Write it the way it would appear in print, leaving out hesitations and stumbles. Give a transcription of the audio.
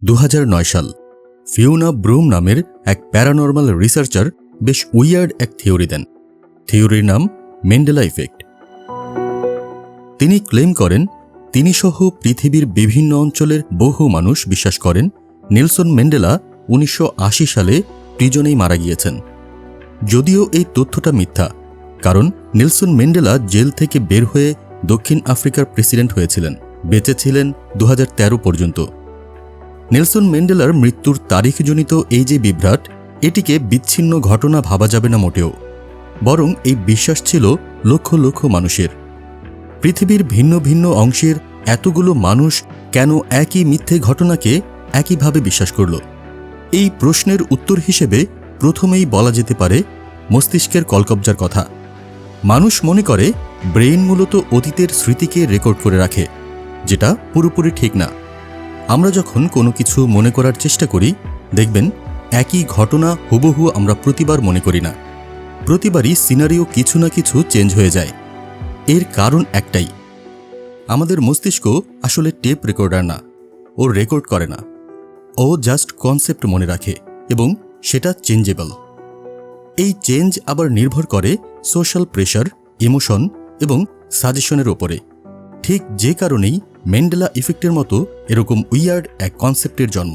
2009 সাল ফিওনা ব্রুম নামের এক প্যারানর্মাল রিসার্চার বেশ উইয়ার্ড এক থিওরি দেন। থিওরির নাম মেন্ডেলা ইফেক্ট। তিনি ক্লেম করেন তিনি সহ পৃথিবীর বিভিন্ন অঞ্চলের বহু মানুষ বিশ্বাস করেন নেলসন ম্যান্ডেলা 1980 সালে প্রিজনেই মারা গিয়েছেন। যদিও এই তথ্যটা মিথ্যা, কারণ নেলসন ম্যান্ডেলা জেল থেকে বের হয়ে দক্ষিণ আফ্রিকার প্রেসিডেন্ট হয়েছিলেন, বেঁচে ছিলেন 2013 পর্যন্ত। নেলসন ম্যান্ডেলার মৃত্যুর তারিখজনিত এই যে বিভ্রাট, এটিকে বিচ্ছিন্ন ঘটনা ভাবা যাবে না মোটেও, বরং এই বিশ্বাস ছিল লক্ষ লক্ষ মানুষের। পৃথিবীর ভিন্ন ভিন্ন অংশের এতগুলো মানুষ কেন একই মিথ্যে ঘটনাকে একইভাবে বিশ্বাস করল? এই প্রশ্নের উত্তর হিসেবে প্রথমেই বলা যেতে পারে মস্তিষ্কের কলকবজার কথা। মানুষ মনে করে ব্রেইন মূলত অতীতের স্মৃতিকে রেকর্ড করে রাখে, যেটা পুরোপুরি ঠিক না। আমরা যখন কোনো কিছু মনে করার চেষ্টা করি, দেখবেন একই ঘটনা হুবহু আমরা প্রতিবার মনে করি না। প্রতিবারই সিনারিও কিছু না কিছু চেঞ্জ হয়ে যায়। এর কারণ একটাই, আমাদের মস্তিষ্ক আসলে টেপ রেকর্ডার না, ও রেকর্ড করে না, ও জাস্ট কনসেপ্ট মনে রাখে এবং সেটা চেঞ্জেবল। এই চেঞ্জ আবার নির্ভর করে সোশ্যাল প্রেশার, ইমোশন এবং সাজেশনের ওপরে। ঠিক যে কারণেই ম্যান্ডেলা ইফেক্টের মতো এরকম উইয়ার্ড এক কনসেপ্টের জন্ম।